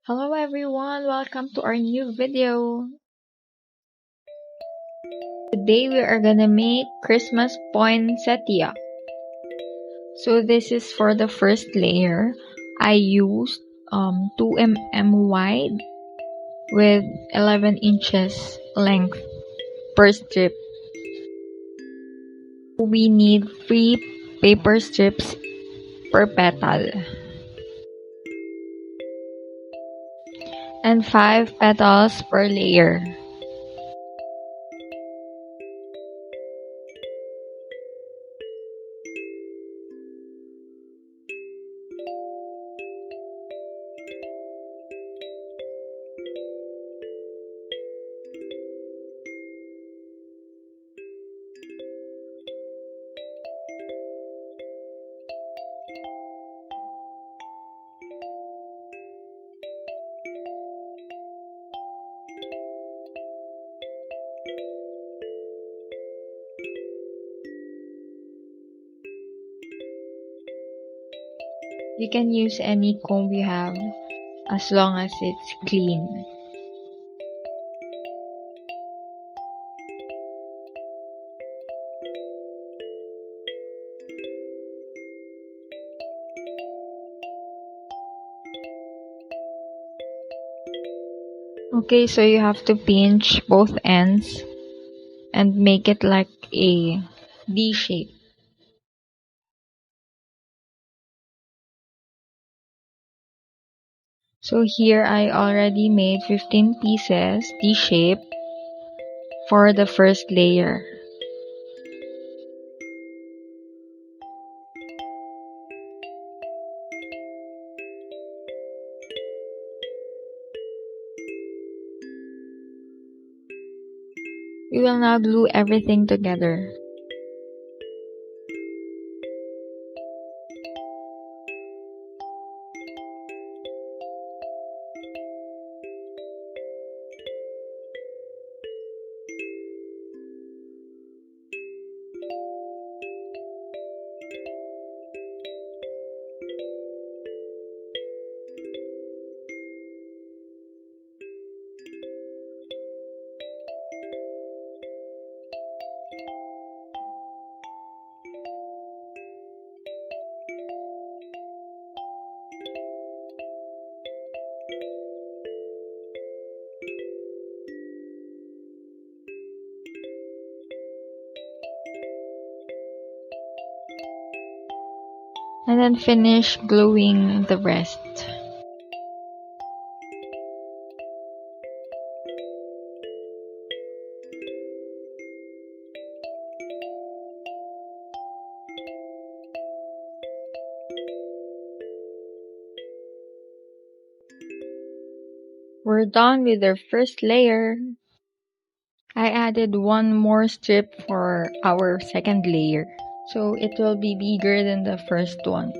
Hello everyone, welcome to our new video. Today we are gonna make Christmas poinsettia. So this is for the first layer. I used 2 mm wide with 11 inches length per strip. We need 3 paper strips per petal and 5 petals per layer. You can use any comb you have as long as it's clean. Okay, so you have to pinch both ends and make it like a D shape. So here I already made 15 pieces D shape for the first layer. We will now glue everything together. And then finish gluing the rest. We're done with our first layer. I added one more strip for our second layer, so it will be bigger than the first one.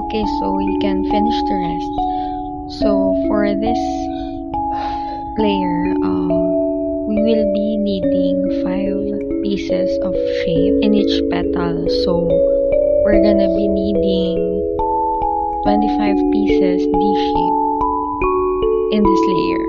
Okay, so you can finish the rest. So for this layer, we will be needing 5 pieces of shape in each petal. So we're gonna be needing 25 pieces D shape in this layer.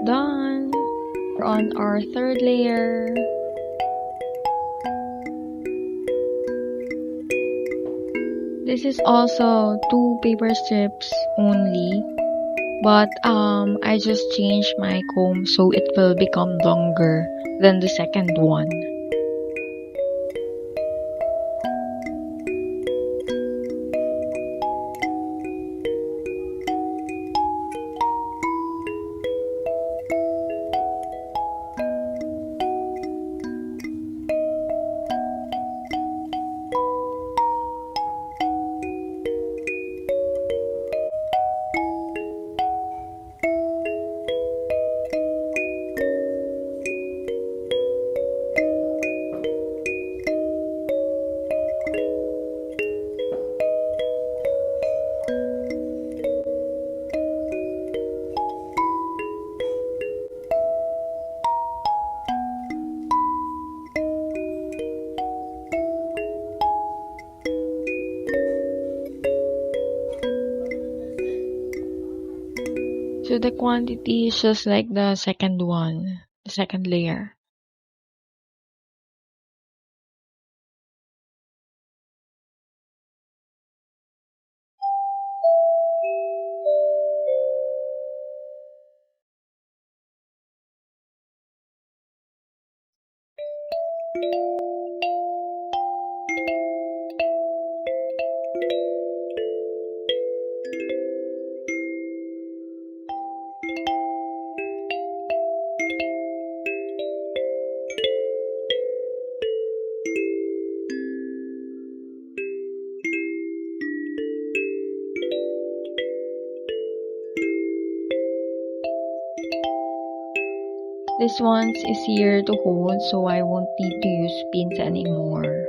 Done! We're on our third layer. This is also 2 paper strips only, but I just changed my comb so it will become longer than the second one. So the quantity is just like the second one, the second layer. This one's easier to hold, so I won't need to use pins anymore.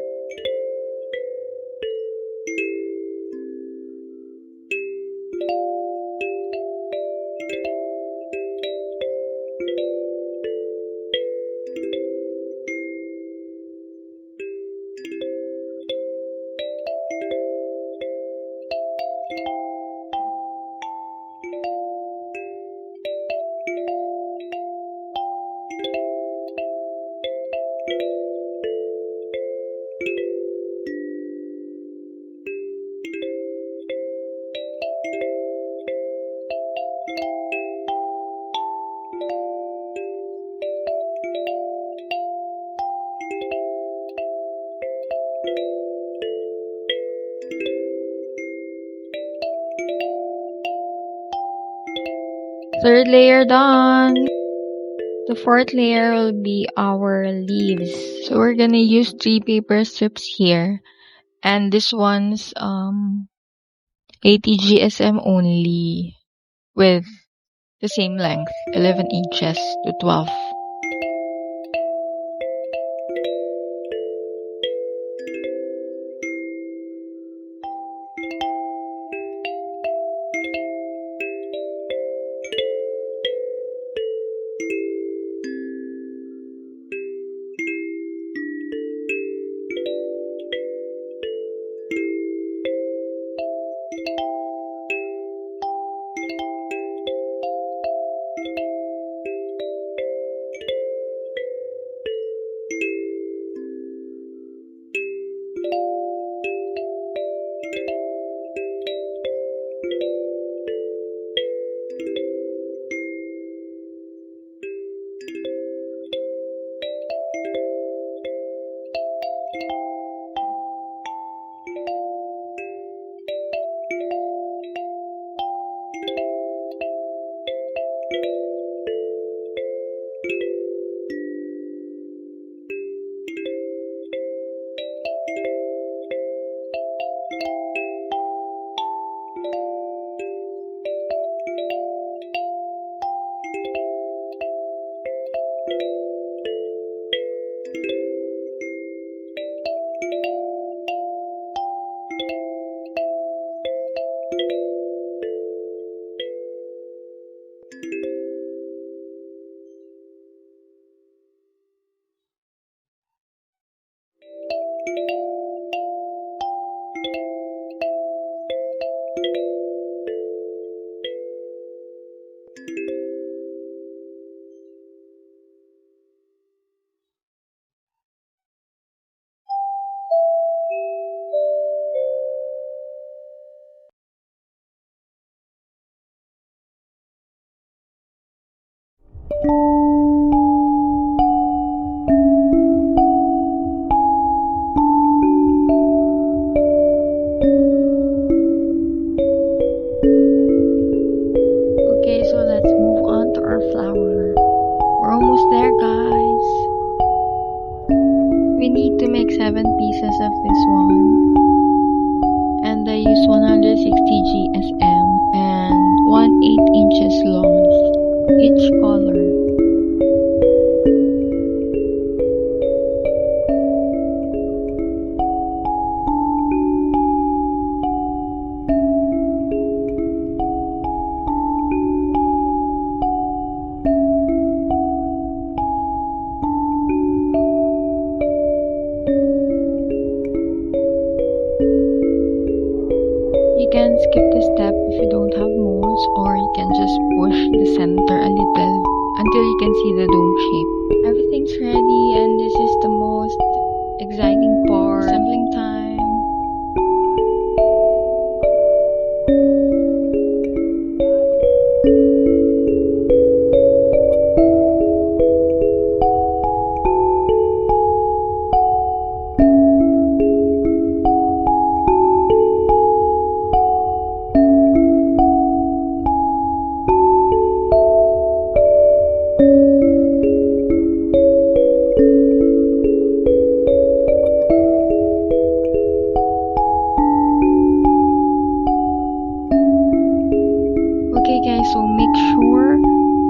Third layer done. The fourth layer will be our leaves. So we're gonna use 3 paper strips here. And this one's 80 GSM only with the same length, 11 inches to 12. skip this step if you don't have molds, or you can just push the center a little until you can see the dome shape. Everything's ready, and this is the most exciting part, assembling time. Okay guys, so make sure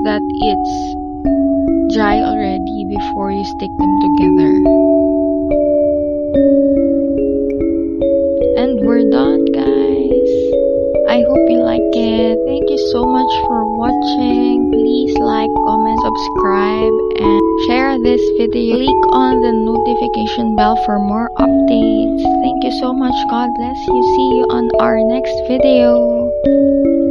that it's dry already before you stick them together. And we're done guys. I hope you like it. Thank you so much for watching. Please like, comment, subscribe, and share this video. Click on the notification bell for more updates. Thank you so much. God bless you. See you on our next video.